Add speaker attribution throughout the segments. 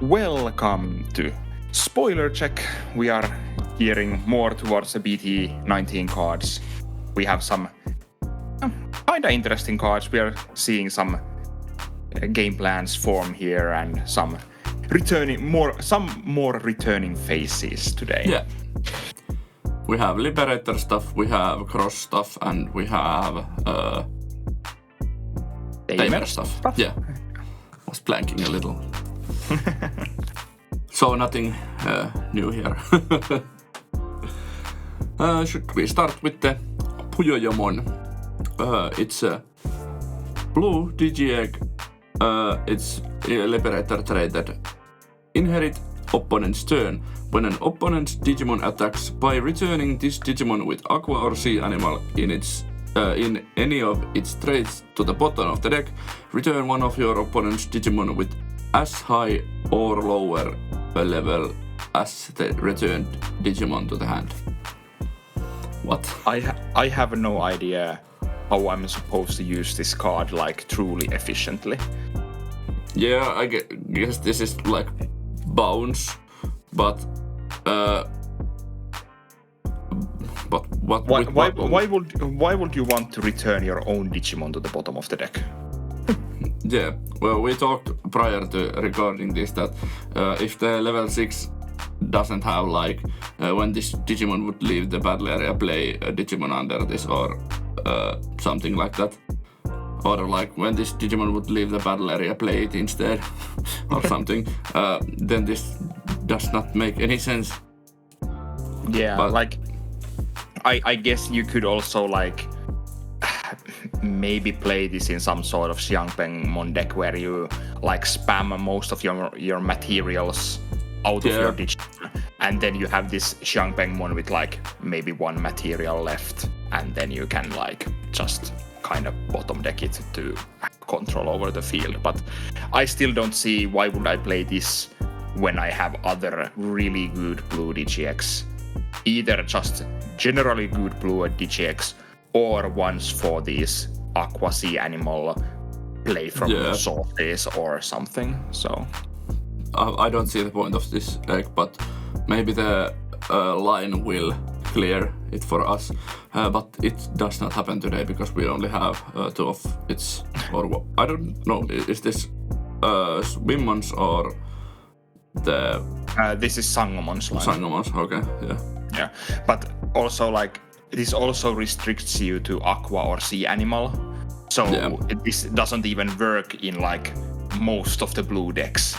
Speaker 1: Welcome to Spoiler Check. We are gearing more towards the BT19 cards. We have some kinda interesting cards. We are seeing some game plans form here and some more returning faces today.
Speaker 2: Yeah. We have Liberator stuff, we have Cross stuff, and we have Tamer stuff. Yeah. Was blanking a little. So nothing new here. Should we start with the Puyoyomon? It's a blue Digi-Egg. It's a Liberator traded. Inherit opponent's turn. When an opponent's Digimon attacks, by returning this Digimon with Aqua or Sea Animal in any of its traits to the bottom of the deck, return one of your opponent's Digimon with as high or lower a level as the returned Digimon to the hand. What?
Speaker 1: I have no idea how I'm supposed to use this card like truly efficiently.
Speaker 2: Yeah, I guess this is like bounce, but
Speaker 1: why would you want to return your own Digimon to the bottom of the deck?
Speaker 2: Yeah, well, we talked prior to recording this that if the level 6 doesn't have like when this Digimon would leave the battle area, play a Digimon under this or something like that. Or like when this Digimon would leave the battle area, play it instead or something, then this does not make any sense.
Speaker 1: Yeah, but like I guess you could also like maybe play this in some sort of Xiangpengmon deck where you like spam most of your materials out of your Digimon, and then you have this Xiangpengmon with like maybe one material left, and then you can like just kind of bottom deck it to control over the field. But I still don't see why would I play this when I have other really good blue DGX. Either just generally good blue DGX or ones for these Aqua Sea Animal play from sources or something. So
Speaker 2: I don't see the point of this deck, but maybe the line will clear it for us, but it does not happen today because we only have two of its, or I don't know, is this Wimmons or the...
Speaker 1: this is Sangomon's line.
Speaker 2: Sangomon's, okay, yeah.
Speaker 1: Yeah, but also like, this also restricts you to Aqua or Sea Animal, so this doesn't even work in like most of the blue decks.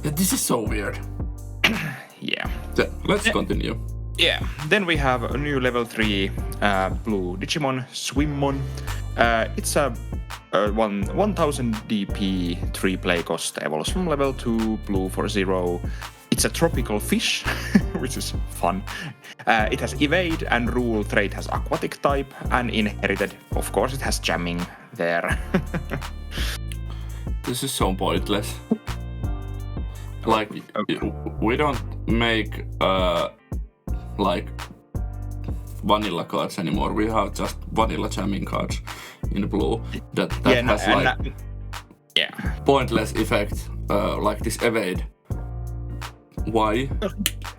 Speaker 2: Yeah, this is so weird.
Speaker 1: Yeah.
Speaker 2: So, let's continue.
Speaker 1: Yeah, then we have a new level 3 blue Digimon, Swimmon. It's a 1000 DP 3 play cost, evolves from level 2, blue for 0. It's a tropical fish, which is fun. It has evade and rule trait has aquatic type, and inherited, of course, it has jamming there.
Speaker 2: This is so pointless. Like, we don't make like vanilla cards anymore. We have just vanilla jamming cards in blue that has like pointless effect, like this evade. Why?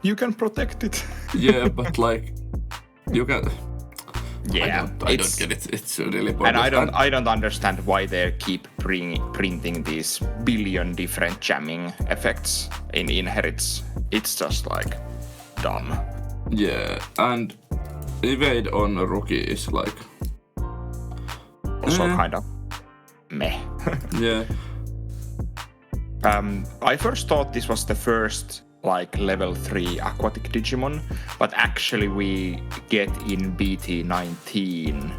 Speaker 1: You can protect it.
Speaker 2: Yeah, but like you can.
Speaker 1: Yeah,
Speaker 2: I don't get it. It's really pointless.
Speaker 1: And I don't understand why they keep printing these billion different jamming effects in inherits. It's just like dumb.
Speaker 2: Yeah, and evade on a rookie is like
Speaker 1: also kind of meh.
Speaker 2: Yeah.
Speaker 1: I first thought this was the first like level 3 aquatic Digimon, but actually we get in BT19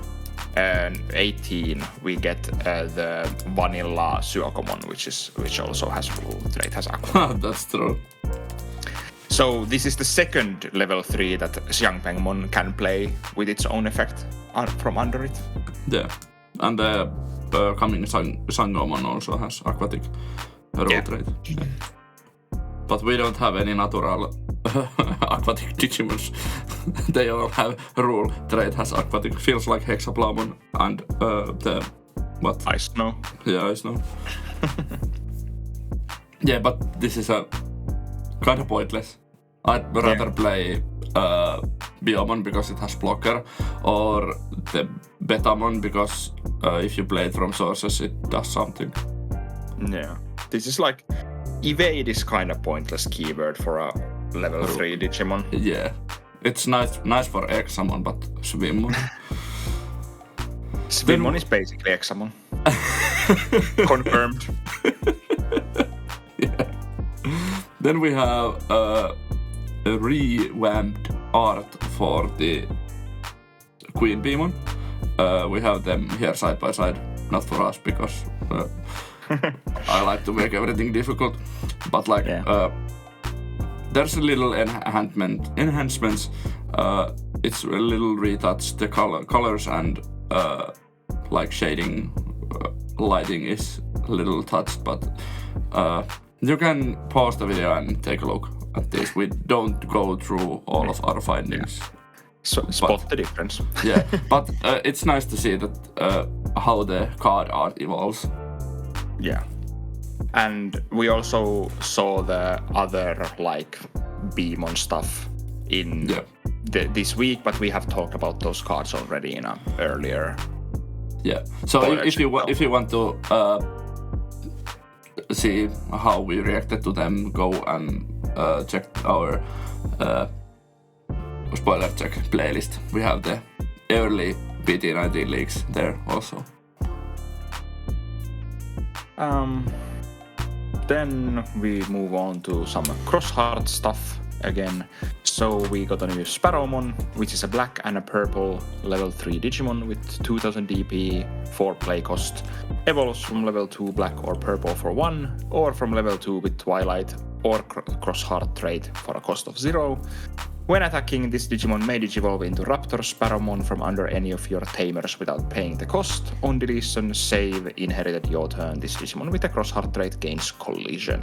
Speaker 1: and 18 we get the vanilla Suokomon, which also has blue trait, has aqua.
Speaker 2: That's true.
Speaker 1: So this is the second level 3 that Xiangpengmon can play with its own effect from under it.
Speaker 2: Yeah, and the coming Sangomon also has aquatic rule trait. But we don't have any natural aquatic Digimons. They all have rule trait has aquatic. Feels like Hexaplamon and the what?
Speaker 1: Ice Snow.
Speaker 2: Yeah, Ice Snow. Yeah, but this is a kind of pointless. I'd rather play Beelzemon because it has blocker, or the Betamon because if you play it from sources, it does something.
Speaker 1: Yeah. This is like... Evade is kind of pointless keyword for a level 3 Digimon.
Speaker 2: Yeah. It's nice for Xamon, but Swimmon.
Speaker 1: Swimmon is basically Xamon. Confirmed.
Speaker 2: Yeah. Then we have a revamped art for the QueenBeemon. We have them here side by side, not for us because I like to make everything difficult. But like, there's a little enhancements. It's a little retouched. The colors and like shading, lighting is a little touched, but you can pause the video and take a look at this. We don't go through all of our findings.
Speaker 1: So spot the difference.
Speaker 2: Yeah, but it's nice to see that how the card art evolves.
Speaker 1: Yeah. And we also saw the other like Beemon stuff in this week, but we have talked about those cards already in an earlier.
Speaker 2: Yeah. So if you want to see how we reacted to them, go and check our spoiler check playlist. We have the early BT19 leaks there also.
Speaker 1: Then we move on to some cross-heart stuff again. So we got a new Sparrowmon, which is a black and a purple level 3 Digimon with 2000 DP, 4 play cost. Evolves from level 2 black or purple for 1, or from level 2 with Twilight or cross-heart trait for a cost of 0. When attacking, this Digimon may digivolve into Raptor Sparrowmon from under any of your tamers without paying the cost. On deletion, save inherited your turn. This Digimon with a cross-heart trait gains collision.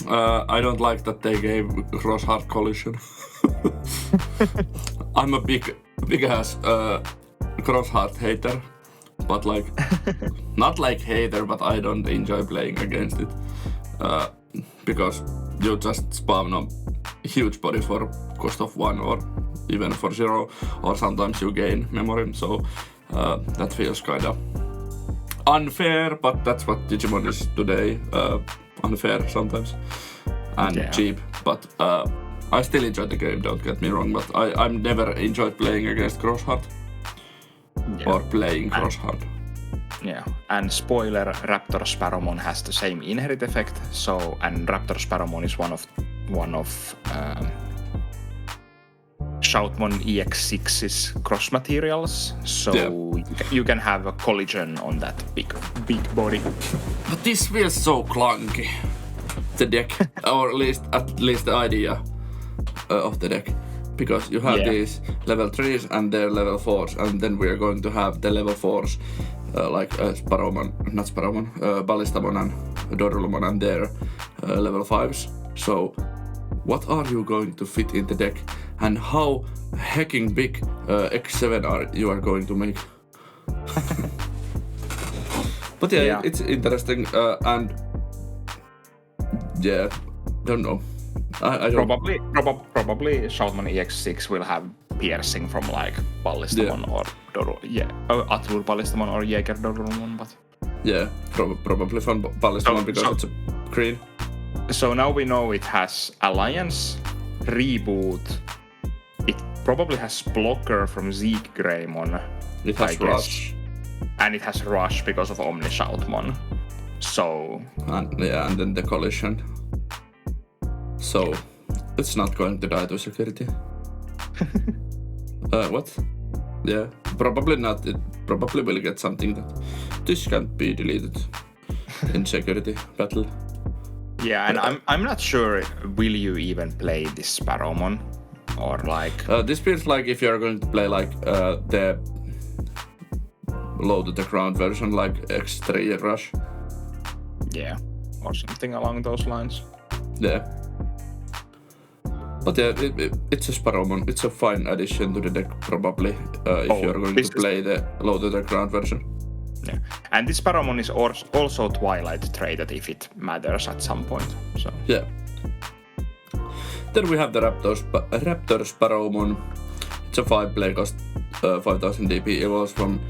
Speaker 2: I don't like that they gave cross-heart collision. I'm a big ass cross-heart hater, but like not like hater, but I don't enjoy playing against it because you just spawn a huge body for cost of 1 or even for 0, or sometimes you gain memory, so that feels kind of unfair, but that's what Digimon is today. Unfair sometimes and cheap, but I still enjoy the game, don't get me wrong, but I've never enjoyed playing against cross-heart or playing cross-heart.
Speaker 1: Yeah, and spoiler, Raptor Sparrowmon has the same inherit effect, so, and Raptor Sparrowmon is one of Shoutmon EX6's cross materials, so you can have a collision on that big body.
Speaker 2: But this feels so clunky, the deck, or at least the idea of the deck, because you have these level 3s and their level 4s, and then we are going to have the level 4s like Ballistamon and Dorulumon and their level 5s. So what are you going to fit in the deck, and how hecking big X7 you are going to make? But it's interesting, and don't know. I don't...
Speaker 1: Probably Shoutmon EX6 will have piercing from like Ballistamon or Atlur Ballistamon or Jaeger Dorulumon, but
Speaker 2: probably from Ballistamon because it's a green.
Speaker 1: So now we know it has Alliance, Reboot. It probably has blocker from Zeke Greymon.
Speaker 2: It has Rush.
Speaker 1: And it has Rush because of Omni Shoutmon. So...
Speaker 2: And then the collision. So, it's not going to die to security. What? Yeah, probably not. It probably will get something that this can't be deleted in security battle.
Speaker 1: Yeah, and I'm not sure, will you even play this Sparrowmon? Or like...
Speaker 2: this feels like if you're going to play like the low to the ground version, like X3 Rush.
Speaker 1: Yeah, or something along those lines.
Speaker 2: Yeah. But it's a Sparrowmon. It's a fine addition to the deck, probably, if you're going to play the low to the ground version.
Speaker 1: Yeah. And this Sparrowmon is also Twilight traded if it matters at some point. So
Speaker 2: yeah. Then we have the Raptor Sparrowmon. It's a 5-play cost 5000 DP. Evolves from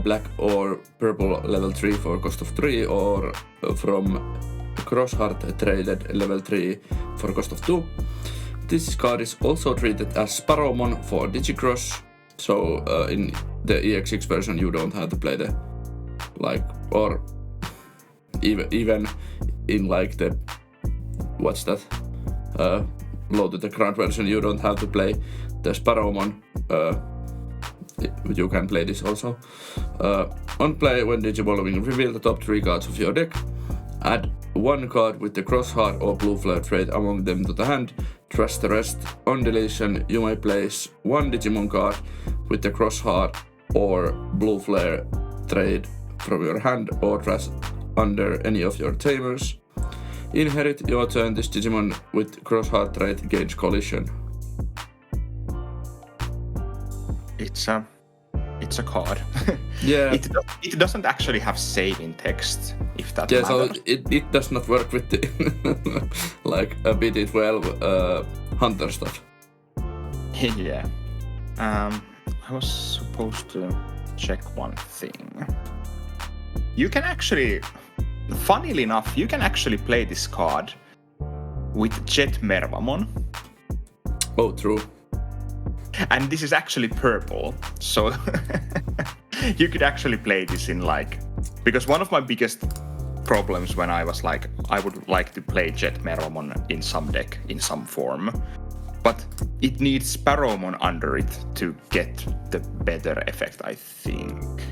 Speaker 2: black or purple level 3 for cost of 3, or from Crossheart traded level 3 for cost of 2. This card is also treated as Sparrowmon for Digicross. So in the EX6 version you don't have to play the or even in like the what's that low to the ground version you don't have to play the Sparrowmon. You can play this also. On play, when Digivolving, reveal the top 3 cards of your deck. Add 1 card with the Crossheart or Blue Flare trait among them to the hand. Trash the rest. On deletion, you may place 1 Digimon card with the Crossheart or Blue Flare trait from your hand or trash under any of your tamers. Inherit your turn. This Digimon with Crossheart trait gains collision.
Speaker 1: It's a card.
Speaker 2: Yeah.
Speaker 1: It doesn't actually have saving text, if that
Speaker 2: yeah,
Speaker 1: matters.
Speaker 2: so it does not work with the like a BT12 hunter stuff.
Speaker 1: Yeah. I was supposed to check one thing. You can actually, funnily enough, you can actually play this card with Jet Mervamon.
Speaker 2: Oh, true.
Speaker 1: And this is actually purple, so you could actually play this in because one of my biggest problems when I was I would like to play Jet Mervamon in some deck, in some form, but it needs Sparrowmon under it to get the better effect, I think.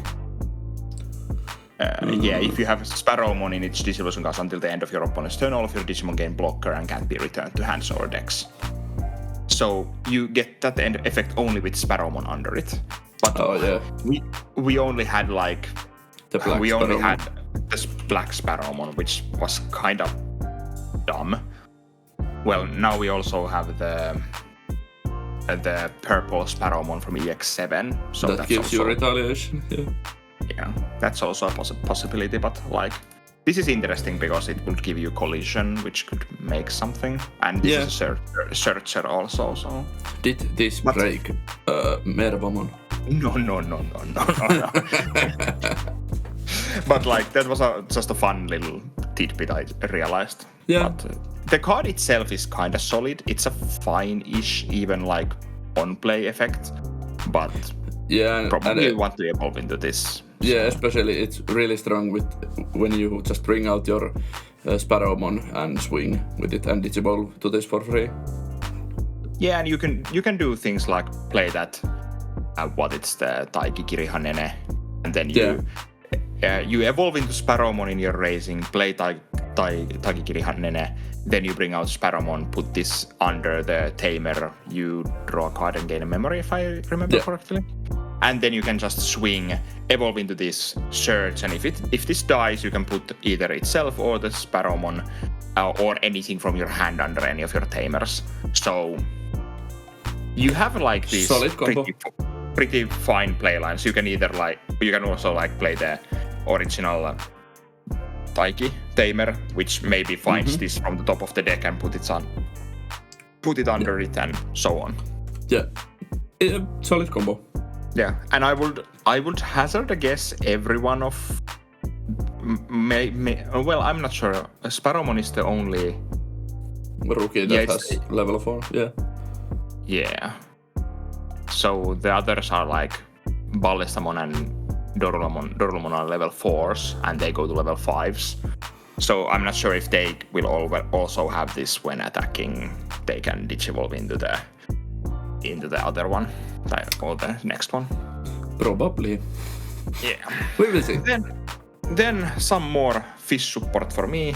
Speaker 1: Yeah, if you have Sparrowmon in its Disillusion cast until the end of your opponent's turn, all of your Digimon gain blocker and can't be returned to hands or decks. So you get that end effect only with Sparrowmon under it. But we only had the black Sparrowmon, which was kind of dumb. Well, now we also have the purple Sparrowmon from EX7, so
Speaker 2: that gives you retaliation.
Speaker 1: Yeah, that's also a possibility, but this is interesting because it would give you collision, which could make something, and this is a searcher also. So
Speaker 2: did this break Mervamon?
Speaker 1: No. But that was just a fun little tidbit I realized.
Speaker 2: Yeah.
Speaker 1: But the card itself is kind of solid. It's a fine-ish, even on-play effect, but probably you want to evolve into this.
Speaker 2: Yeah, especially it's really strong when you just bring out your Sparrowmon and swing with it and Digivolve to this for free.
Speaker 1: Yeah, and you can do things like play that it's the Taiki Kirihanene, and then you evolve into Sparrowmon in your racing, play Taiki Kirihanene, then you bring out Sparrowmon, put this under the tamer, you draw a card and gain a memory, if I remember correctly. And then you can just swing, evolve into this search, and if this dies, you can put either itself or the Sparrowmon or anything from your hand under any of your tamers. So you have these pretty fine play lines. You can either you can also play the original Taiki tamer, which maybe finds this from the top of the deck and put it under it, and so on.
Speaker 2: Yeah, solid combo.
Speaker 1: Yeah, and I would hazard a guess every one of well, I'm not sure. Sparrowmon is the only
Speaker 2: rookie that has level 4.
Speaker 1: Yeah. So the others are Ballistamon and Dorulmon are level 4s, and they go to level 5s. So I'm not sure if they will also have this when attacking. They can Digivolve into the other one, or the next one.
Speaker 2: Probably.
Speaker 1: Yeah.
Speaker 2: We will see.
Speaker 1: Then some more fish support for me.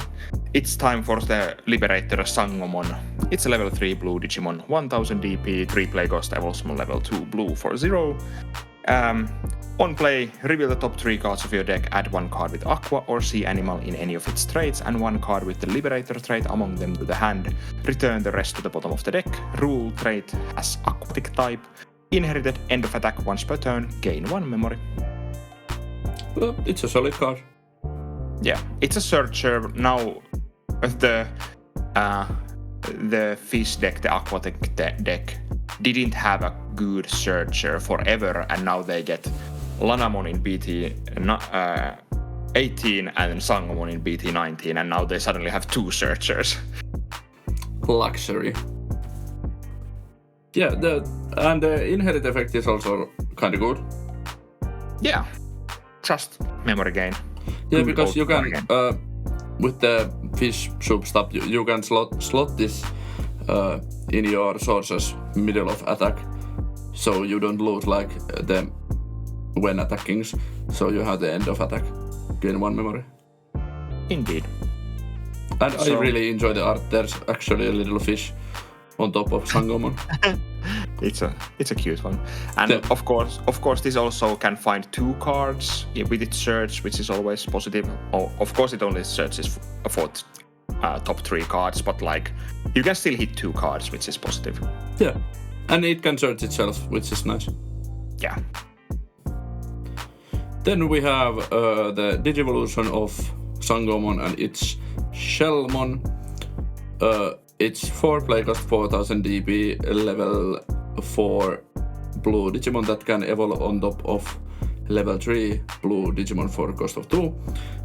Speaker 1: It's time for the Liberator Sangomon. It's a level 3 blue Digimon, 1000 DP, 3 play cost, evolution level 2 blue for 0. On play, reveal the top 3 cards of your deck, add 1 card with Aqua or Sea Animal in any of its traits, and 1 card with the Liberator trait among them to the hand. Return the rest to the bottom of the deck. Rule trait as Aquatic type. Inherited, end of attack once per turn, gain 1 memory.
Speaker 2: It's a solid card.
Speaker 1: Yeah, it's a searcher. Now the fish deck, the aquatic deck, didn't have a good searcher forever, and now they get Lanamon in BT18 and Sangomon in BT19, and now they suddenly have 2 searchers.
Speaker 2: Luxury. Yeah, the inherit effect is also kind of good.
Speaker 1: Yeah, just memory gain.
Speaker 2: Yeah, because you can with the fish soup stuff, you can slot this in your source's middle of attack, so you don't lose like them when attacking. So you have the end of attack, gain 1 memory.
Speaker 1: Indeed.
Speaker 2: And I really enjoy the art. There's actually a little fish on top of Sangomon.
Speaker 1: It's a cute one. And of course this also can find 2 cards with its search, which is always positive. Of course it only searches for top 3 cards, but like you can still hit 2 cards, which is positive.
Speaker 2: Yeah, and it can search itself, which is nice.
Speaker 1: Yeah.
Speaker 2: Then we have the Digivolution of Sangomon and its Shellmon. It's 4 play cost 4000 DP, level 4 blue Digimon that can evolve on top of level 3 blue Digimon for cost of 2.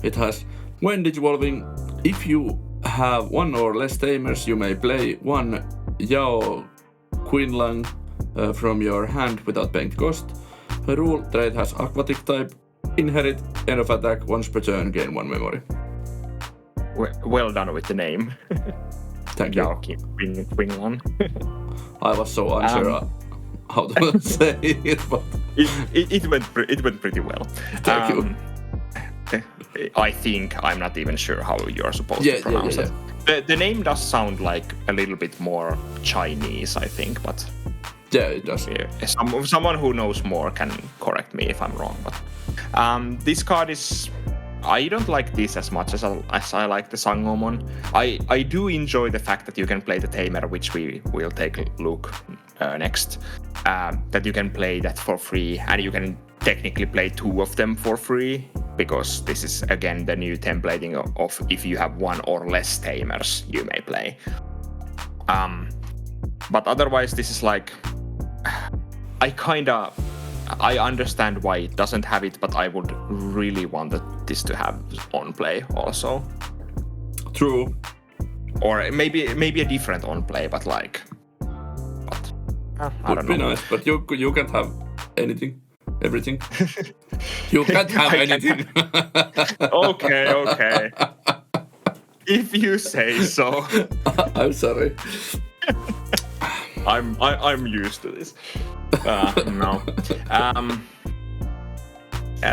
Speaker 2: It has, when digivolving, if you have 1 or less tamers, you may play 1 Yao Queenlang from your hand without paying the cost. The rule trait has aquatic type, inherit, end of attack, once per turn, gain 1 memory.
Speaker 1: Well done with the name.
Speaker 2: Thank you.
Speaker 1: Yao Queenlang.
Speaker 2: I was so unsure how to say it, but
Speaker 1: it went pretty well.
Speaker 2: Thank you.
Speaker 1: I think I'm not even sure how you're supposed to pronounce it. The name does sound like a little bit more Chinese, I think, but
Speaker 2: yeah, it does.
Speaker 1: Someone who knows more can correct me if I'm wrong. But this card is. I don't like this as much as I like the Sangomon. I do enjoy the fact that you can play the Tamer, which we will take a look next. That you can play that for free, and you can technically play 2 of them for free, because this is again the new templating of if you have 1 or less Tamers, you may play. But otherwise, this is like I understand why it doesn't have it, but I would really want this to have on play also.
Speaker 2: True.
Speaker 1: Or maybe a different on play, but like. I don't know.
Speaker 2: Would be nice, but you can't have anything, everything. You can't have anything.
Speaker 1: Okay. If you say so.
Speaker 2: I'm sorry.
Speaker 1: I'm used to this. No.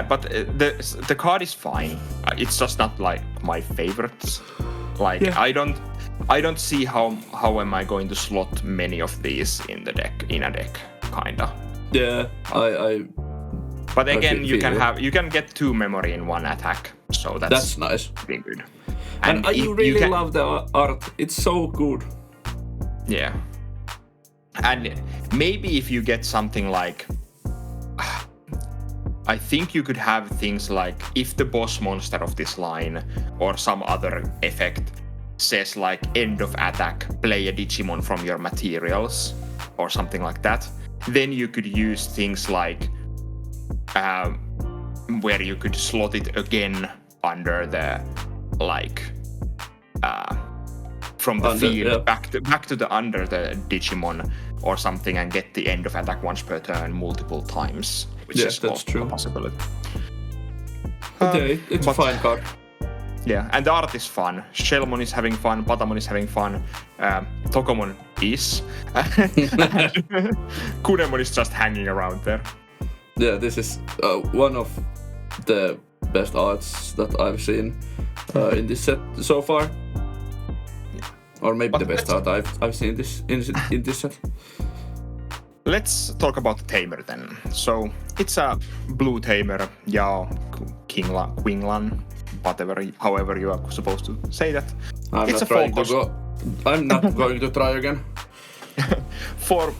Speaker 1: But the card is fine. It's just not like my favorites. Like I don't see how am I going to slot many of these in a deck kinda.
Speaker 2: Yeah, I.
Speaker 1: But again, you can get 2 memory in 1 attack, so that's
Speaker 2: nice.
Speaker 1: Pretty good.
Speaker 2: And I really love the art. It's so good.
Speaker 1: Yeah. And maybe if you get something like, I think you could have things like if the boss monster of this line or some other effect says like end of attack, play a Digimon from your materials or something like that, then you could use things like where you could slot it again under the like from the field back to the under the Digimon or something, and get the end of attack once per turn multiple times, which is also a possibility.
Speaker 2: Okay, it's a fine card.
Speaker 1: Yeah, and the art is fun. Shellmon is having fun, Patamon is having fun, Tokomon is. Kunemon is just hanging around there.
Speaker 2: Yeah, this is one of the best arts that I've seen in this set so far. Or maybe the best art I've seen in this set.
Speaker 1: Let's talk about the Tamer then. So it's a blue Tamer, Yao Queenlang, however you are supposed to say that.
Speaker 2: I'm not going to try again.
Speaker 1: Four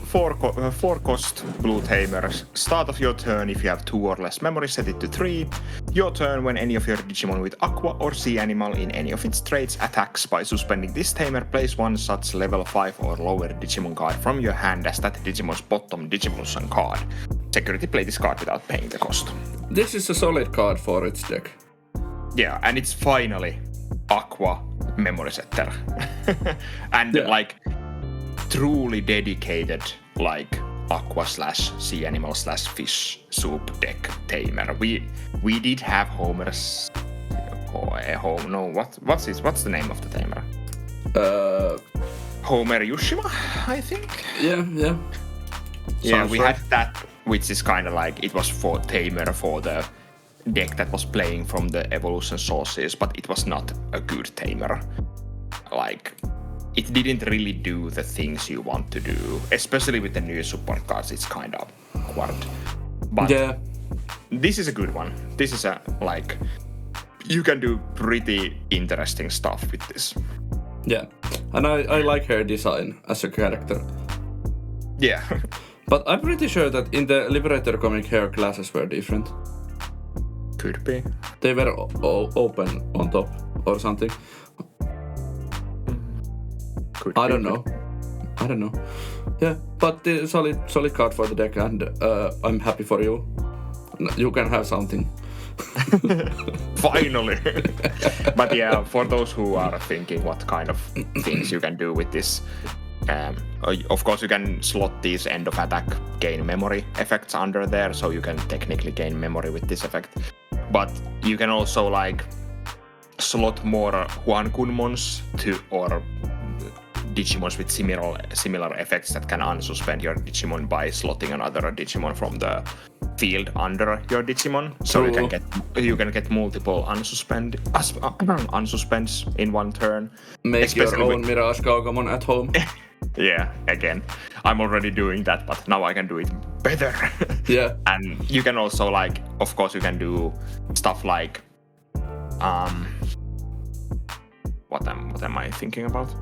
Speaker 1: cost blue tamers. Start of your turn if you have 2 or less memory, set it to 3. Your turn when any of your Digimon with Aqua or Sea Animal in any of its traits attacks. By suspending this tamer, place one such level 5 or lower Digimon card from your hand as that Digimon's bottom Digivolution card. Security, play this card without paying the cost.
Speaker 2: This is a solid card for its deck.
Speaker 1: Yeah, and it's finally Aqua memory setter. And like truly dedicated like Aqua / Sea Animal / Fish soup deck tamer. We did have Homer's what's the name of the tamer? Homer Yushima, I think.
Speaker 2: Yeah.
Speaker 1: Yeah, we had that, which is kind of like it was for tamer for the deck that was playing from the evolution sources, but it was not a good tamer. Like, it didn't really do the things you want to do, especially with the new support cards. It's kind of awkward. But this is a good one. This is a like you can do pretty interesting stuff with this.
Speaker 2: Yeah, and I like her design as a character.
Speaker 1: Yeah.
Speaker 2: But I'm pretty sure that in the Liberator comic her glasses were different.
Speaker 1: Could be.
Speaker 2: They were open on top or something. I don't know. Yeah, but the solid card for the deck, and I'm happy for you. You can have something.
Speaker 1: Finally. But yeah, for those who are thinking what kind of things you can do with this, of course you can slot these end of attack gain memory effects under there, so you can technically gain memory with this effect. But you can also like slot more Huankunmons or Digimons with similar effects that can unsuspend your Digimon by slotting another Digimon from the field under your Digimon. So you can get multiple unsuspends in one turn.
Speaker 2: Make your own Mirage Gaugamon at home.
Speaker 1: Yeah, again, I'm already doing that, but now I can do it better.
Speaker 2: Yeah.
Speaker 1: And you can also like, of course, you can do stuff like, what am I thinking about?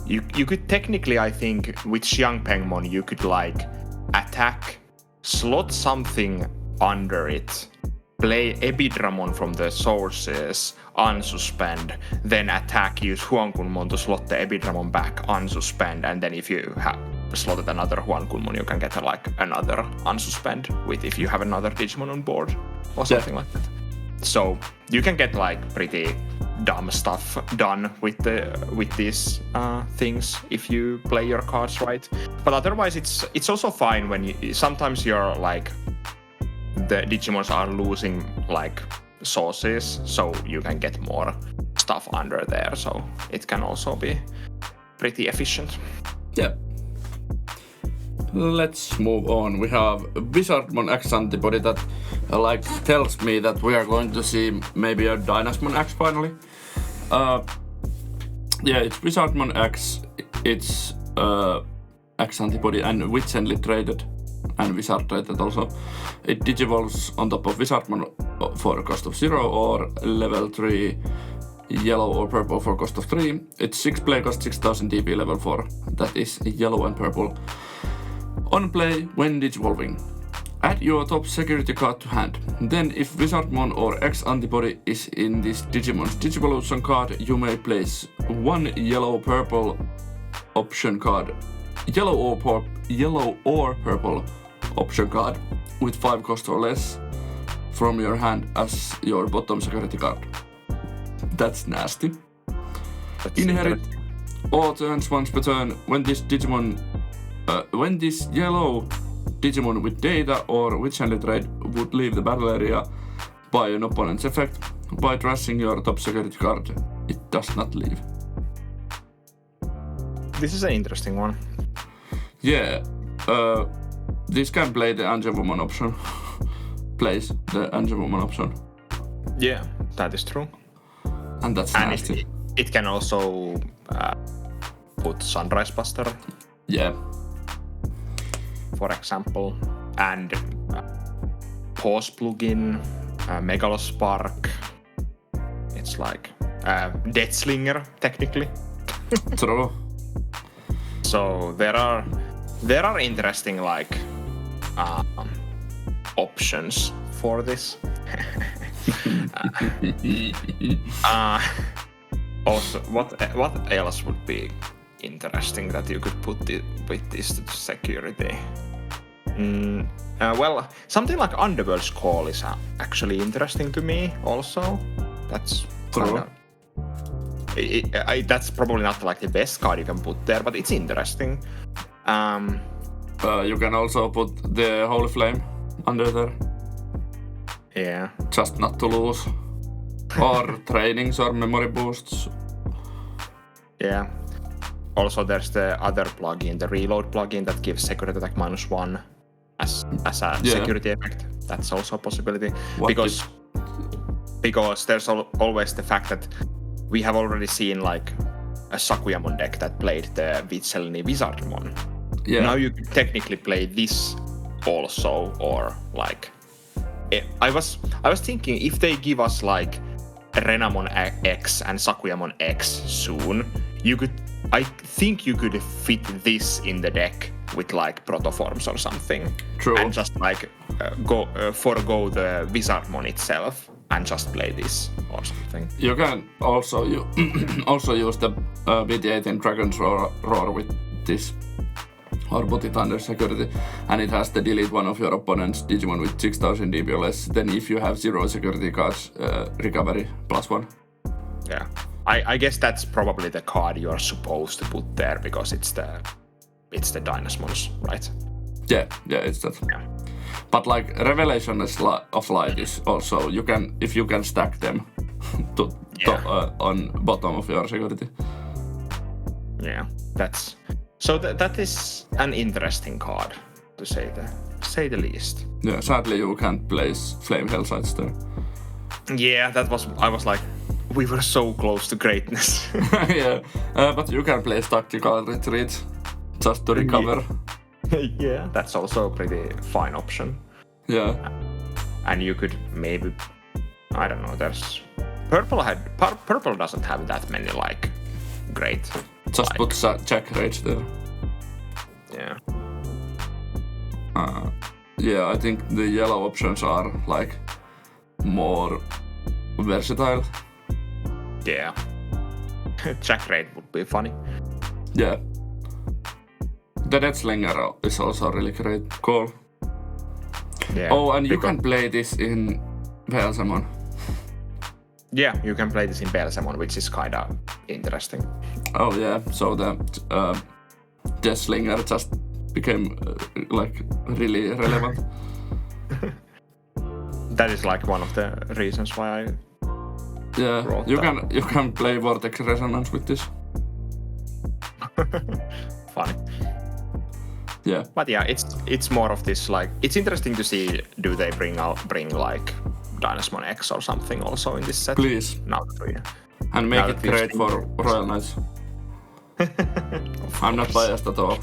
Speaker 1: You could technically, I think, with Xiangpengmon, you could like attack, slot something under it, play Ebidramon from the sources, unsuspend, then attack, use Huankunmon to slot the Ebidramon back, unsuspend, and then if you have slotted another Huankunmon, you can get another unsuspend with if you have another Digimon on board or something like that. So you can get like pretty dumb stuff done with these things if you play your cards right. But otherwise, it's also fine when sometimes you're like the Digimons are losing like sources, so you can get more stuff under there. So it can also be pretty efficient.
Speaker 2: Yeah. Let's move on. We have Wizardmon X antibody that like tells me that we are going to see maybe a Dynasmon X finally. Yeah, it's Wizardmon X. It's X antibody and Witchenly traded and Wizard traded also. It digivolves on top of Wizardmon for a cost of 0 or level 3 yellow or purple for cost of 3. It's 6 play cost 6000 DP level 4. That is yellow and purple. On play when digivolving. Add your top security card to hand. Then if Wizardmon or X antibody is in this Digimon's Digivolution card, you may place one yellow-purple option card. Yellow or purple option card with 5 cost or less from your hand as your bottom security card. That's nasty. Inherit all turns once per turn when this yellow Digimon with data or Witchenly trade would leave the battle area by an opponent's effect. By trashing your top security card, it does not leave.
Speaker 1: This is an interesting one.
Speaker 2: Yeah, this can play the Angelwoman option. Plays the Angelwoman option.
Speaker 1: Yeah, that is true.
Speaker 2: And that's nasty.
Speaker 1: It can also put Sunrise Buster.
Speaker 2: Yeah.
Speaker 1: For example, and Pause plugin, Megalospark. It's like Death Slinger, technically.
Speaker 2: True.
Speaker 1: So there are interesting like options for this. Also, what else would be interesting that you could put with this to security? Well, something like Underworld's Call is actually interesting to me. Also, that's
Speaker 2: true.
Speaker 1: That's probably not like the best card you can put there, but it's interesting.
Speaker 2: You can also put the Holy Flame under there.
Speaker 1: Yeah.
Speaker 2: Just not to lose. Or trainings or memory boosts.
Speaker 1: Yeah. Also, there's the other plugin, the Reload plugin, that gives security attack -1 as a security effect. That's also a possibility. Because there's always the fact that we have already seen like a Sakuyamon deck that played the Vitselny Wizardmon.
Speaker 2: Yeah.
Speaker 1: Now you could technically play this also, or like I was thinking if they give us like Renamon X and Sakuyamon X soon, I think you could fit this in the deck with like Protoforms or something.
Speaker 2: True.
Speaker 1: And just like forego the Wizardmon itself and just play this or something.
Speaker 2: You can also use the BT19 Dragon's Roar with this, or put it under security, and it has the delete one of your opponent's Digimon with 6000 DP or less. Then if you have 0 security cards, recovery +1.
Speaker 1: Yeah, I guess that's probably the card you are supposed to put there because it's the Dynasmons, right?
Speaker 2: Yeah, it's that.
Speaker 1: Yeah.
Speaker 2: But like Revelation of Light is also, if you can stack them on bottom of your security.
Speaker 1: Yeah, that is an interesting card to say the least.
Speaker 2: Yeah, sadly you can't place Flame Hellsides there.
Speaker 1: Yeah, I was like, we were so close to greatness.
Speaker 2: Yeah, but you can play Tactical Retreat just to recover.
Speaker 1: Yeah, that's also a pretty fine option.
Speaker 2: Yeah.
Speaker 1: And you could maybe, I don't know, there's Purple doesn't have that many like great.
Speaker 2: Just put Jack Rage there.
Speaker 1: Yeah.
Speaker 2: Yeah, I think the yellow options are like more versatile.
Speaker 1: Yeah. Jack Raid would be funny.
Speaker 2: Yeah. The Death Slinger is also really great. Cool.
Speaker 1: Yeah,
Speaker 2: oh, and you can play this in Beelzemon.
Speaker 1: Yeah, you can play this in Beelzemon, which is kind of interesting.
Speaker 2: Oh yeah, so the Death Slinger just became like really relevant.
Speaker 1: That is like one of the reasons why I wrote that.
Speaker 2: You can play Vortex Resonance with this.
Speaker 1: Funny.
Speaker 2: Yeah.
Speaker 1: But yeah, it's more of this like, it's interesting to see, do they bring like Dynasmon X or something also in this set?
Speaker 2: Please.
Speaker 1: Now
Speaker 2: and make it great for Royal Knights. I'm not biased at all.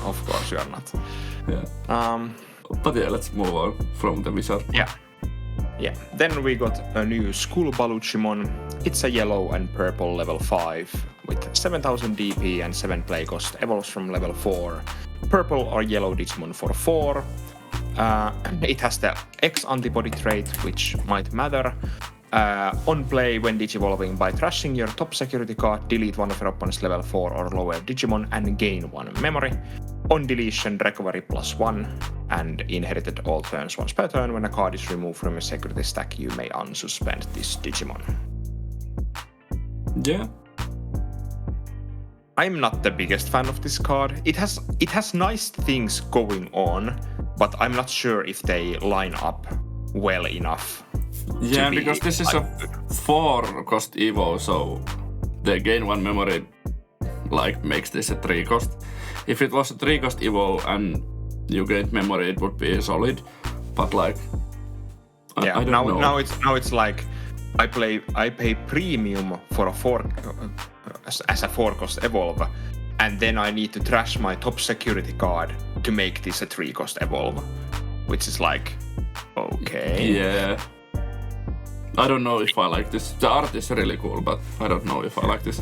Speaker 1: Of course you are not.
Speaker 2: Yeah. But yeah, let's move on from the wizard.
Speaker 1: Yeah. Then we got a new Skull Baluchimon. It's a yellow and purple level 5 with 7000 DP and 7 play cost. Evolves from level 4. Purple or yellow Digimon for 4. It has the X antibody trait, which might matter. On play, when digivolving, by trashing your top security card, delete one of your opponent's level 4 or lower Digimon and gain 1 memory. On deletion, recovery +1, and inherited all turns once per turn. When a card is removed from your security stack, you may unsuspend this Digimon.
Speaker 2: Yeah.
Speaker 1: I'm not the biggest fan of this card. It has nice things going on, but I'm not sure if they line up well enough.
Speaker 2: Yeah, because this is a 4-cost Evo, so the gain 1 memory like makes this a 3-cost. If it was a 3-cost Evo and you gained memory, it would be solid. But like, I don't know.
Speaker 1: Now it's like I pay premium for a 4 as a 4-cost evolve, and then I need to trash my top security card to make this a 3-cost evolve, which is like, okay.
Speaker 2: Yeah. I don't know if I like this. The art is really cool, but I don't know if I like this.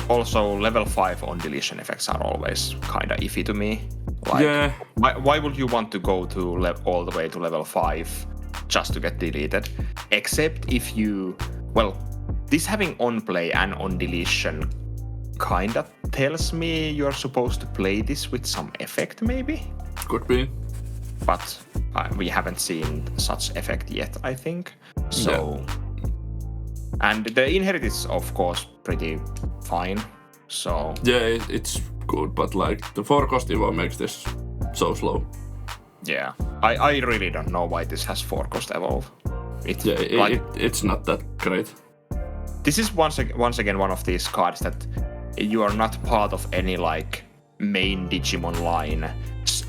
Speaker 1: Also, level 5 on deletion effects are always kind of iffy to me. Like,
Speaker 2: Yeah.
Speaker 1: why would you want to go to all the way to level 5 just to get deleted? Except if you... Well, this having on play and on deletion kind of tells me you're supposed to play this with some effect, maybe?
Speaker 2: Could be.
Speaker 1: But we haven't seen such effect yet, I think. So... Yeah. And the inherit is, of course, pretty fine. So...
Speaker 2: Yeah, it's good, but like the 4-cost evo makes this so slow.
Speaker 1: Yeah. I really don't know why this has 4-cost evolve.
Speaker 2: It's not that great.
Speaker 1: This is once again one of these cards that you are not part of any like main Digimon line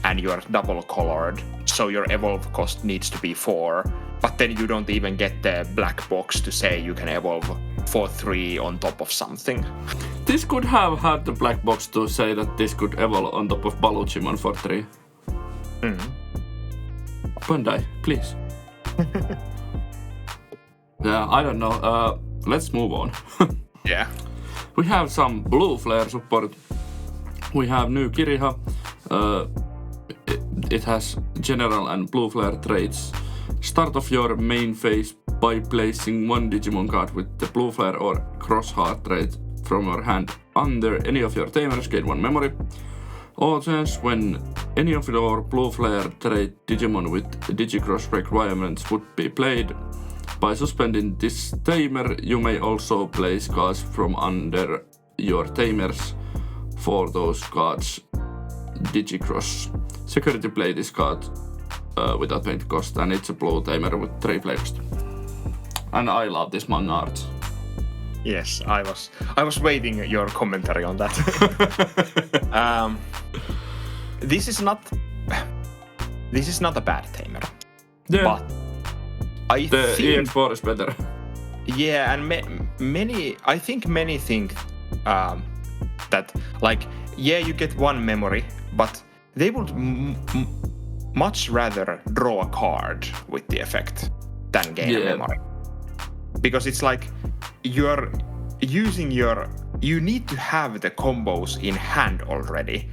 Speaker 1: and you are double colored, so your evolve cost needs to be 4, but then you don't even get the black box to say you can evolve for 3 on top of something.
Speaker 2: This could have had the black box to say that this could evolve on top of Balujimon for 3. Bandai, please. Yeah, I don't know. Let's move on.
Speaker 1: Yeah.
Speaker 2: We have some blue flare support. We have new Kiriha. It has general and blue flare traits. Start off your main phase by placing one Digimon card with the blue flare or cross heart trait from your hand under any of your tamers, gain 1 memory. All turns when any of your blue flare trait Digimon with Digicross requirements would be played. By suspending this tamer, you may also place cards from under your tamers for those cards Digicross. Security play this card without paying the cost, and it's a blue tamer with 3 flavors. And I love this manga art.
Speaker 1: Yes, I was waiting your commentary on that. This is not a bad tamer.
Speaker 2: Yeah.
Speaker 1: But I
Speaker 2: the
Speaker 1: think
Speaker 2: EX4 is better.
Speaker 1: Yeah, and I think many think that like you get 1 memory, but they would much rather draw a card with the effect than gain a memory. Because it's like you're using you need to have the combos in hand already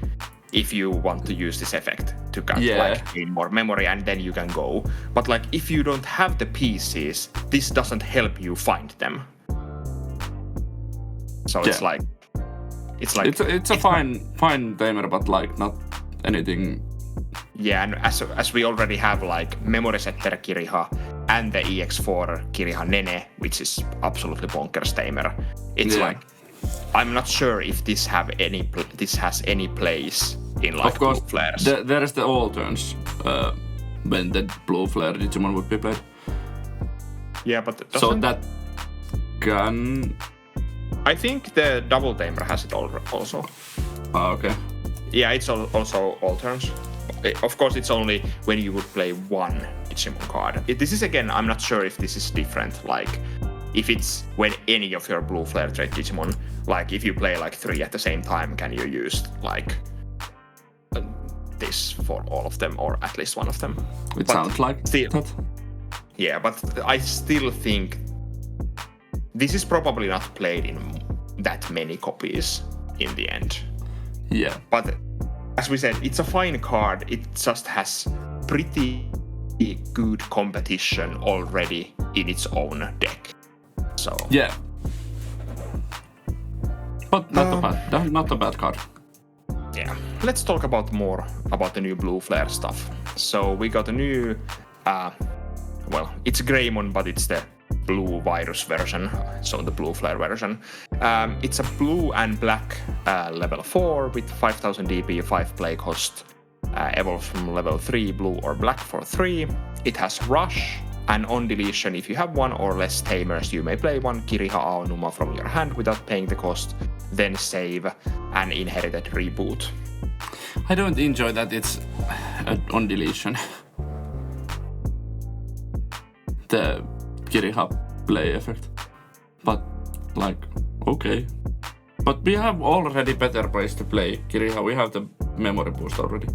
Speaker 1: if you want to use this effect to like gain more memory, and then you can go. But like if you don't have the pieces, this doesn't help you find them. So it's like
Speaker 2: it's a fine tamer, but like not anything.
Speaker 1: Yeah, and as we already have like memory setter Kiriha and the EX4 Kiriha Nene, which is absolutely bonkers tamer. It's like I'm not sure if this has any place in like
Speaker 2: of course,
Speaker 1: blue flares.
Speaker 2: There is the all turns when the blue flare Digimon would be played.
Speaker 1: Yeah, but
Speaker 2: so that can.
Speaker 1: I think the double tamer has it also.
Speaker 2: Okay.
Speaker 1: Yeah, it's also all turns. Of course, it's only when you would play 1 Digimon card. This is again, I'm not sure if this is different. Like, if it's when any of your blue flare trait Digimon, like if you play like 3 at the same time, can you use like this for all of them or at least one of them?
Speaker 2: It sounds like that.
Speaker 1: Yeah, but I still think this is probably not played in that many copies in the end.
Speaker 2: Yeah.
Speaker 1: But as we said, it's a fine card. It just has pretty good competition already in its own deck. So
Speaker 2: yeah. But not a bad card.
Speaker 1: Yeah. Let's talk more about the new blue flare stuff. So we got a new it's Greymon, but it's the blue virus version, so the blue flare version. It's a blue and black level 4 with 5000 DP, 5 play cost, evolves from level 3 blue or black for 3. It has rush, and on deletion, if you have 1 or less tamers, you may play 1 Kiriha Aonuma from your hand without paying the cost, then save an inherited reboot.
Speaker 2: I don't enjoy that it's on deletion. The Kiriha play effect. But, like, okay. But we have already better ways to play Kiriha. We have the memory boost already.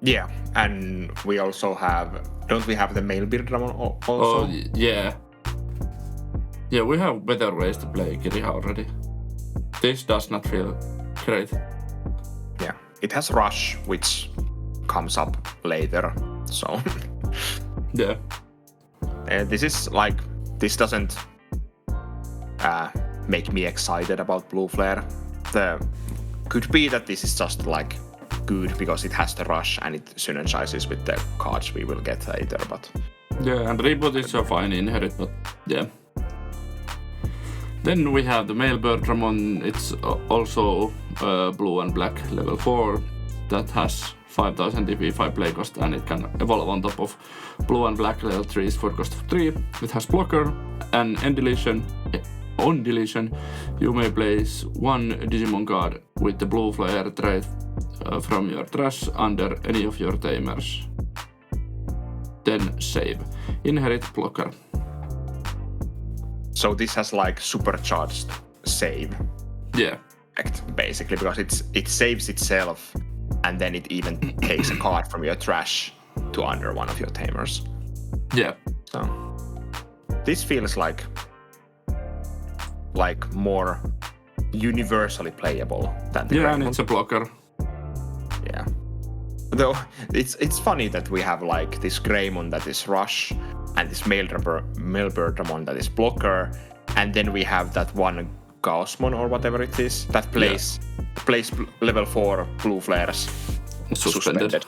Speaker 1: Yeah, and we also have... Don't we have the male Beelzemon also?
Speaker 2: Oh, yeah. Yeah, we have better ways to play Kiriha already. This does not feel great.
Speaker 1: Yeah, it has Rush, which comes up later, so...
Speaker 2: Yeah.
Speaker 1: This is like... This doesn't make me excited about Blue Flare. Could be that this is just like good because it has the Rush and it synergizes with the cards we will get later, but...
Speaker 2: Yeah, and Reboot is a fine inherit, but yeah. Then we have the male Beelzemon. It's also blue and black level 4 that has 5000 DP, 5 play cost, and it can evolve on top of blue and black level 3s for cost of 3. It has blocker and on deletion, you may place one Digimon card with the blue flare trait from your trash under any of your tamers. Then save. Inherit blocker.
Speaker 1: So this has like supercharged save.
Speaker 2: Yeah.
Speaker 1: Effect, basically, because it saves itself and then it even takes a card from your trash to under one of your tamers.
Speaker 2: Yeah.
Speaker 1: So this feels like more universally playable than the
Speaker 2: Yeah,
Speaker 1: Greymon.
Speaker 2: and it's a blocker.
Speaker 1: Yeah. Though it's funny that we have like this Greymon that is Rush and this male Beelzemon that is blocker, and then we have that one Chaosmon or whatever it is that plays level 4 blue flares suspended.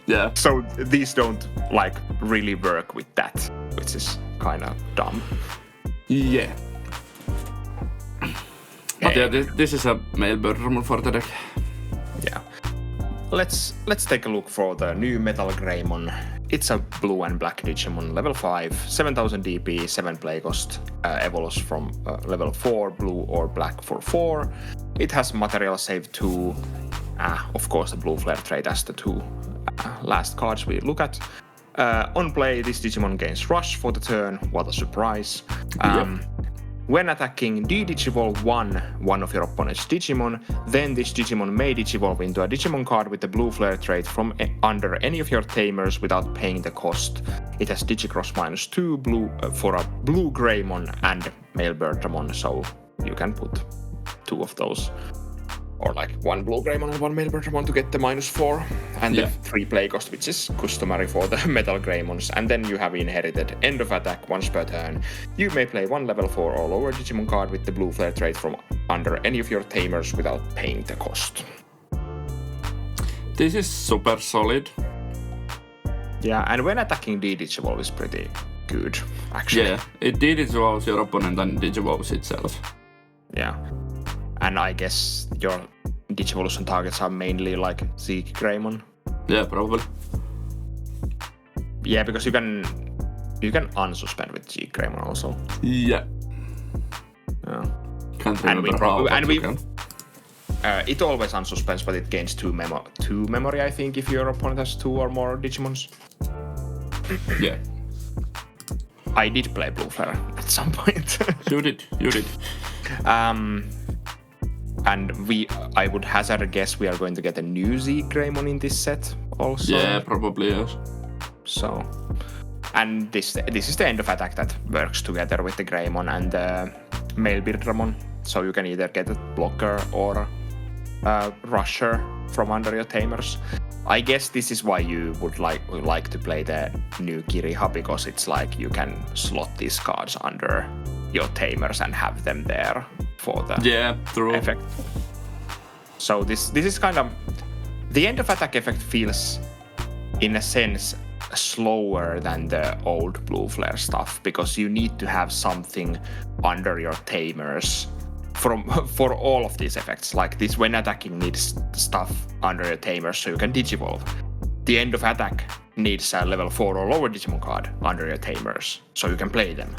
Speaker 2: Yeah.
Speaker 1: So these don't like really work with that, which is kind of dumb.
Speaker 2: Yeah. But yeah, this is a male Beelzemon for the deck.
Speaker 1: Yeah. Let's take a look for the new Metal Greymon. It's a blue and black Digimon, level 5, 7000 DP, 7 play cost, evolves from level 4, blue or black for 4. It has material save 2, of course the blue flare trait as the 2 last cards we look at. On play, this Digimon gains Rush for the turn, what a surprise. When attacking, de-digivolve one of your opponent's Digimon, then this Digimon may digivolve into a Digimon card with the blue flare trait from under any of your tamers without paying the cost. It has Digicross -2 blue for a blue Greymon and male Beelzemon, so you can put 2 of those. Or like 1 blue Greymon and 1 male Beelzemon to get the -4, and the 3 play cost, which is customary for the Metal Greymons. And then you have inherited end of attack once per turn. You may play 1 level 4 or lower Digimon card with the blue flare trait from under any of your tamers without paying the cost.
Speaker 2: This is super solid.
Speaker 1: Yeah, and when attacking, de-digivolve is pretty good, actually.
Speaker 2: Yeah, it de-digivolves your opponent and digivolves itself.
Speaker 1: Yeah. And I guess your Digivolution targets are mainly like Zeke Greymon.
Speaker 2: Yeah, probably.
Speaker 1: Yeah, because you can unsuspend with Zeke Greymon also.
Speaker 2: Yeah.
Speaker 1: Yeah.
Speaker 2: Can't remember how,
Speaker 1: and we
Speaker 2: can.
Speaker 1: It always unsuspends, but it gains 2 memory, I think, if your opponent has 2 or more Digimons.
Speaker 2: Yeah.
Speaker 1: I did play Blue Flare at some point.
Speaker 2: You did.
Speaker 1: And I would hazard a guess we are going to get a new Zeke Greymon in this set also.
Speaker 2: Yeah, probably, yes.
Speaker 1: So, and this is the end of attack that works together with the Greymon and the male Beelzemon. So you can either get a blocker or a rusher from under your tamers. I guess this is why you would like to play the new Kiriha, because it's like you can slot these cards under your tamers and have them there for the effect. So this is kind of the end of attack effect feels in a sense slower than the old blue flare stuff, because you need to have something under your tamers for all of these effects. Like this, when attacking needs stuff under your tamers so you can digivolve. The end of attack needs a level 4 or lower Digimon card under your tamers so you can play them.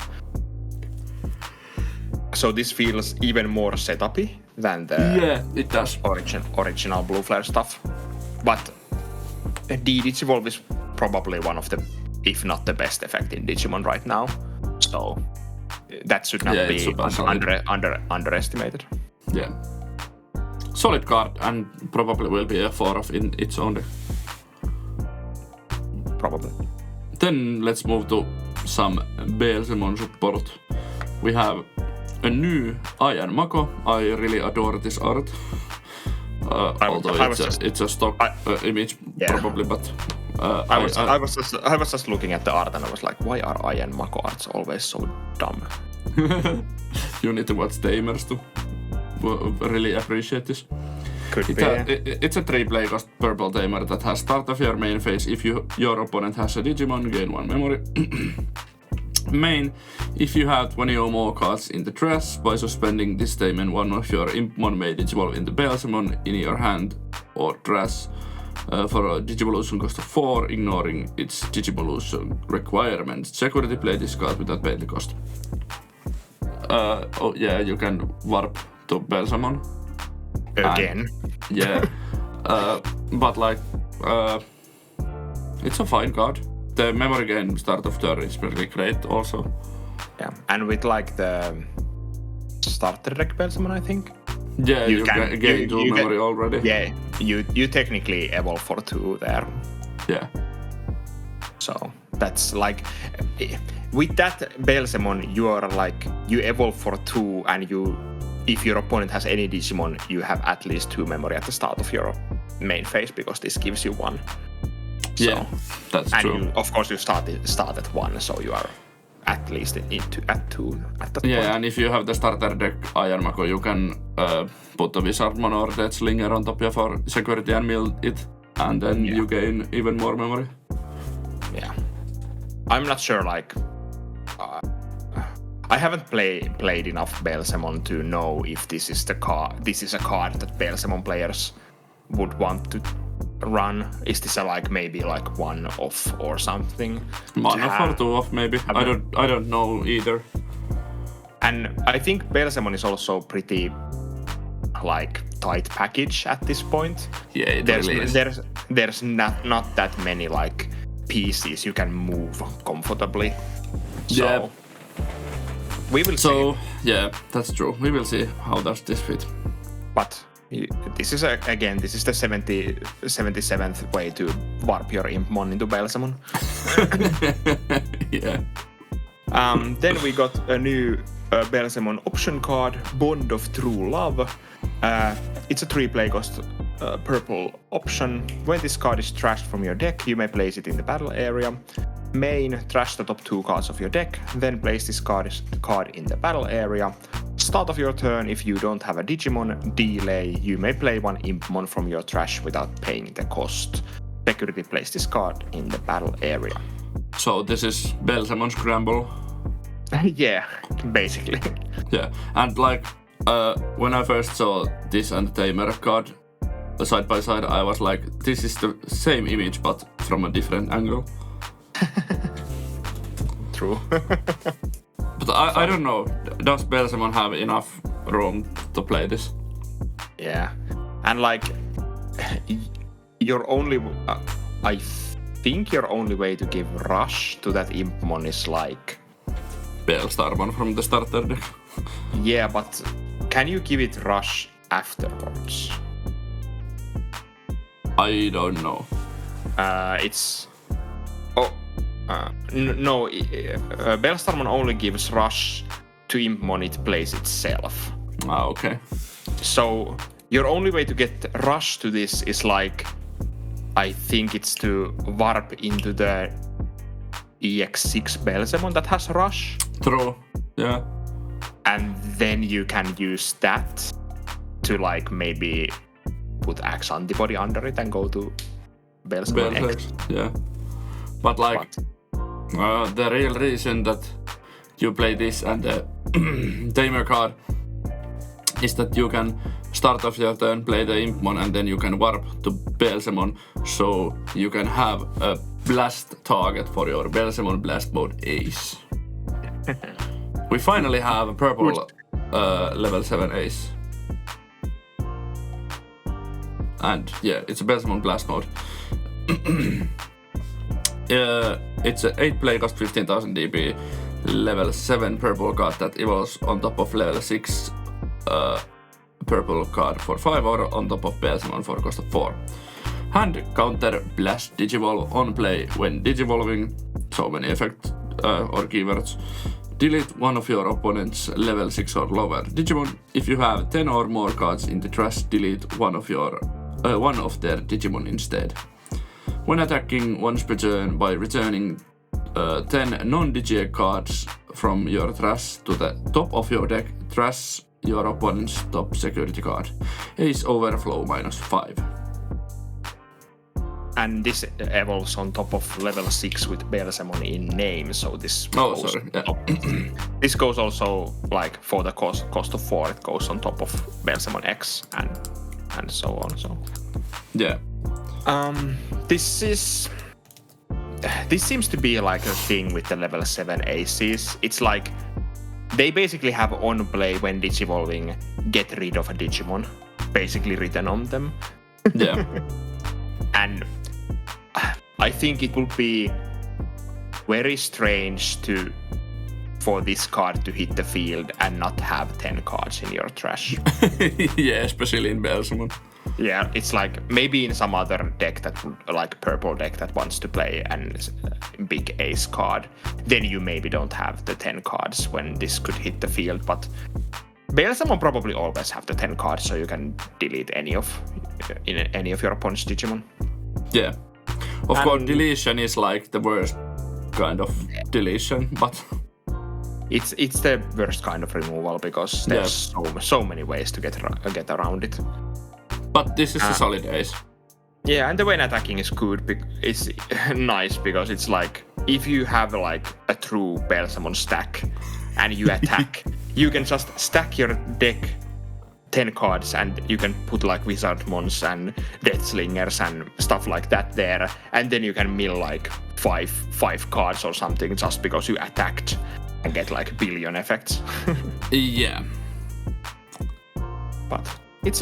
Speaker 1: So this feels even more setup-y than the
Speaker 2: it does.
Speaker 1: original blue flare stuff. But de-digivolve is probably one of the, if not the best effect in Digimon right now. So that should not be underestimated.
Speaker 2: Yeah. solid card and probably will be a 4 in its own deck.
Speaker 1: Probably.
Speaker 2: Then let's move to some Beelzemon support. We have a new Ian Mako. I really adore this art. Although it's a stock image, probably, but
Speaker 1: I was just looking at the art and I was like, why are Ian Mako arts always so dumb?
Speaker 2: You need to watch Tamers to really appreciate this. It's a 3 cost purple tamer that has start of your main phase. If your opponent has a Digimon, gain 1 memory. Main, if you have 20 or more cards in the trash, by suspending this tamer, one of your Impmon may digivolve into Beelzemon in your hand or trash for a Digivolution cost of 4, ignoring its Digivolution requirements. Security, play this card without paying the cost. You can warp to Beelzemon.
Speaker 1: Again.
Speaker 2: But it's a fine card. The memory gain start of turn is really great also.
Speaker 1: Yeah, and with the starter deck Beelzemon, I think.
Speaker 2: Yeah, you can gain 2 memory already.
Speaker 1: Yeah, you technically evolve for 2 there.
Speaker 2: Yeah.
Speaker 1: So that's with that Beelzemon, you are you evolve for 2, and if your opponent has any Digimon, you have at least 2 memory at the start of your main phase, because this gives you 1.
Speaker 2: Yeah, that's true.
Speaker 1: And of course you start at 1, so you are at least at 2 at that point.
Speaker 2: Yeah, and if you have the starter deck Ian Mako, you can put the Wizardmon or Death Slinger on top for security and mill it, and then you gain even more memory.
Speaker 1: Yeah. I'm not sure, I haven't played enough Beelzemon to know if this is a card that Beelzemon players would want to run. Is this maybe 1 off or something?
Speaker 2: 1 off or 2 off maybe. I don't know either.
Speaker 1: And I think Beelzemon is also pretty tight package at this point.
Speaker 2: Yeah, it really is.
Speaker 1: There's not that many pieces you can move comfortably. So
Speaker 2: yeah.
Speaker 1: We will see.
Speaker 2: Yeah, that's true. We will see how does this fit.
Speaker 1: But this is the 77th way to warp your Impmon into Beelzemon.
Speaker 2: Yeah.
Speaker 1: Then we got a new Beelzemon option card, Bond of True Love. It's a 3 cost purple option. When this card is trashed from your deck, you may place it in the battle area. Main, trash the top 2 cards of your deck, then place this card in the battle area. Start of your turn, if you don't have a Digimon delay, you may play 1 Impmon from your trash without paying the cost. Security, place this card in the battle area.
Speaker 2: So this is Beelzemon Scramble?
Speaker 1: Yeah, basically.
Speaker 2: Yeah, and when I first saw this and the Tamer card side by side, I was like, this is the same image but from a different angle.
Speaker 1: True.
Speaker 2: But I don't know, does Beelzemon have enough room to play this?
Speaker 1: Yeah, and your only... I think your only way to give rush to that Impmon is
Speaker 2: Beelstarmon from the starter deck.
Speaker 1: Yeah, but can you give it rush afterwards?
Speaker 2: I don't know.
Speaker 1: No, Beelstarmon only gives rush to Impmon it plays itself.
Speaker 2: Okay.
Speaker 1: So your only way to get rush to this is I think it's to warp into the EX6 Beelzemon that has rush.
Speaker 2: True, yeah.
Speaker 1: And then you can use that to maybe put Axe Antibody under it and go to Beelzemon X.
Speaker 2: Yeah. But the real reason that you play this and the Tamer card is that you can start off your turn, play the Impmon, and then you can warp to Beelzemon, so you can have a blast target for your Beelzemon Blast Mode Ace. We finally have a purple level 7 Ace. And yeah, it's a Beelzemon Blast Mode. It's an 8 cost 15,000 DP, level 7 purple card that evolves on top of level 6 purple card for 5 or on top of Beelzemon for cost of 4. Hand counter blast digivolve on play when digivolving, so many effects or keywords. Delete one of your opponent's level 6 or lower Digimon. If you have 10 or more cards in the trash, delete one of their Digimon instead. When attacking once per turn by returning 10 non-Digi cards from your trash to the top of your deck, trash your opponent's top security card. Ace overflow -5.
Speaker 1: And this evolves on top of level 6 with Beelzemon in name, so this this goes also like for the cost of 4, it goes on top of Beelzemon X and so on. So
Speaker 2: yeah.
Speaker 1: This seems to be like a thing with the level 7 aces. It's like they basically have on play when digivolving, get rid of a Digimon, basically written on them.
Speaker 2: Yeah.
Speaker 1: And I think it would be very strange for this card to hit the field and not have 10 cards in your trash.
Speaker 2: Yeah, especially in Beelzemon.
Speaker 1: Yeah, it's like maybe in some other deck that like purple deck that wants to play a big ace card, then you maybe don't have the 10 cards when this could hit the field, but Beelzemon probably always have the 10 cards, so you can delete any of your opponent's Digimon.
Speaker 2: Yeah. Of course, deletion is like the worst kind of deletion, but
Speaker 1: it's the worst kind of removal because there's so many ways to get around it.
Speaker 2: But this is a solid ace.
Speaker 1: Yeah, and the way attacking is good. It's nice because it's like if you have like a true Beelzemon stack and you attack, you can just stack your deck 10 cards and you can put like Wizardmons and Deathslingers and stuff like that there, and then you can mill like five cards or something just because you attacked and get like billion effects.
Speaker 2: Yeah.
Speaker 1: But it's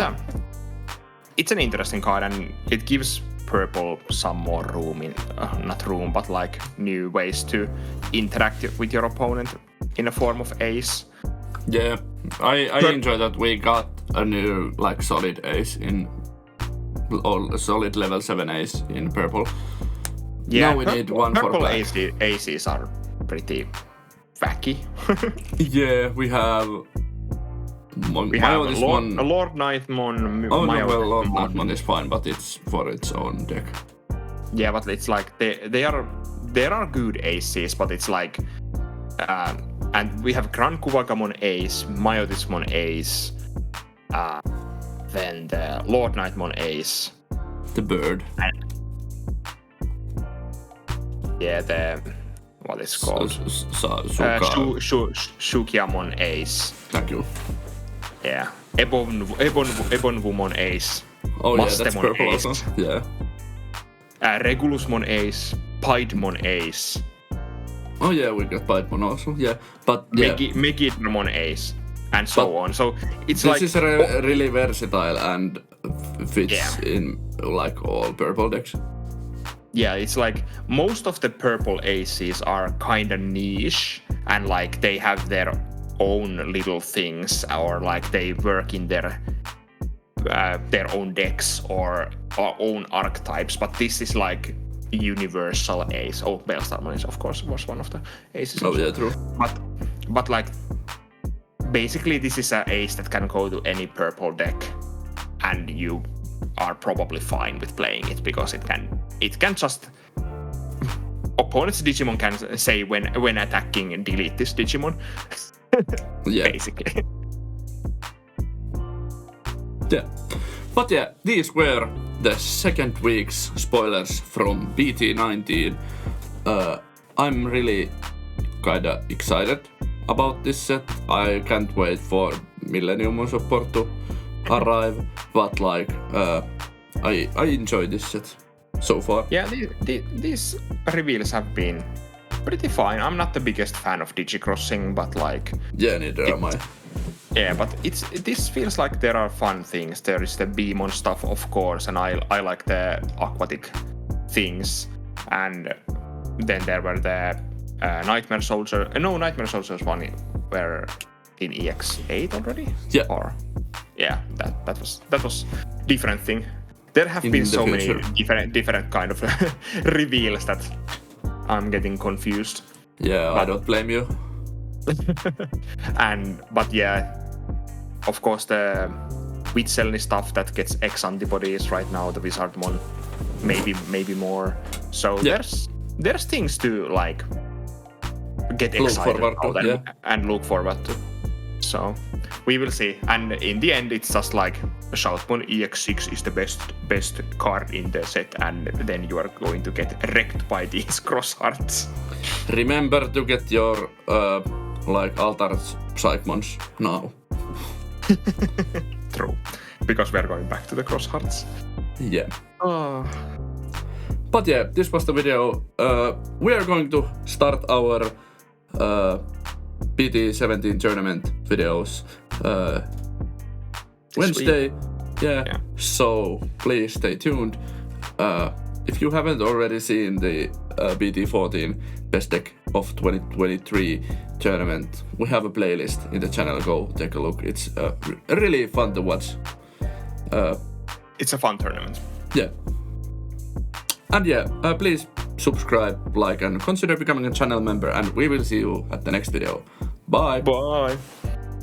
Speaker 1: an interesting card and it gives purple some more room but like new ways to interact with your opponent in a form of ace.
Speaker 2: Yeah, I enjoy that we got a new like solid ace in solid level 7 ace in purple.
Speaker 1: Yeah,
Speaker 2: now we need one for
Speaker 1: purple
Speaker 2: black.
Speaker 1: aces are pretty wacky.
Speaker 2: Yeah, we have
Speaker 1: Lord Nightmon.
Speaker 2: Lord Nightmon is fine, but it's for its own deck.
Speaker 1: Yeah, but it's like there are good aces, but it's like and we have Gran Kuwagamon ace, Myotismon ace, then the Lord Nightmon ace,
Speaker 2: the bird,
Speaker 1: and the what is called Shukyamon ace.
Speaker 2: Thank you.
Speaker 1: Yeah, Ebonwumon ace.
Speaker 2: Oh yeah, that's
Speaker 1: Mastemon
Speaker 2: purple
Speaker 1: ace.
Speaker 2: also. Yeah.
Speaker 1: Regulusmon ace, Piedmon ace.
Speaker 2: Oh yeah, we got Piedmon also. Yeah, but yeah.
Speaker 1: Megidramon ace, and so on. So it's
Speaker 2: this
Speaker 1: like
Speaker 2: is really versatile and fits in like all purple decks.
Speaker 1: Yeah, it's like most of the purple aces are kind of niche and like they have their own little things or like they work in their own decks or own archetypes, but this is like universal ace. Oh, Beelzemon is of course was one of the aces.
Speaker 2: Oh yeah, true.
Speaker 1: But like basically this is an ace that can go to any purple deck and you are probably fine with playing it because it can just opponent's Digimon can say when attacking and delete this Digimon.
Speaker 2: Yeah.
Speaker 1: Basically.
Speaker 2: Yeah. But yeah, these were the second week's spoilers from BT19. I'm really kinda excited about this set. I can't wait for Millennium Support to arrive, but like I enjoy this set so far.
Speaker 1: Yeah, these reveals have been pretty fine. I'm not the biggest fan of Digicrossing, but like
Speaker 2: yeah, neither am I.
Speaker 1: Yeah, but this feels like there are fun things. There is the Beemon stuff, of course, and I like the aquatic things. And then there were the Nightmare Soldier. No, Nightmare Soldiers one were in EX8 already.
Speaker 2: Yeah.
Speaker 1: Or yeah, that was different thing. There have been so many different kind of reveals that I'm getting confused.
Speaker 2: Yeah, I don't blame you.
Speaker 1: But yeah, of course the Witselny stuff that gets X antibodies right now, the Wizardmon, maybe more. So there's things to like get excited about and look forward to. So we will see. And in the end, it's just like Shoutmon EX6 is the best card in the set, and then you are going to get wrecked by these cross hearts.
Speaker 2: Remember to get your altered Psychmons now.
Speaker 1: True. Because we're going back to the cross hearts.
Speaker 2: Yeah. But yeah, this was the video. We are going to start our BT19 tournament videos Wednesday. Yeah. So please stay tuned. If you haven't already seen the BT14 Best Deck of 2023 tournament, we have a playlist in the channel. Go take a look. It's really fun to watch.
Speaker 1: It's a fun tournament.
Speaker 2: Yeah. And yeah, please subscribe, like, and consider becoming a channel member, and we will see you at the next video. Bye.
Speaker 1: Bye.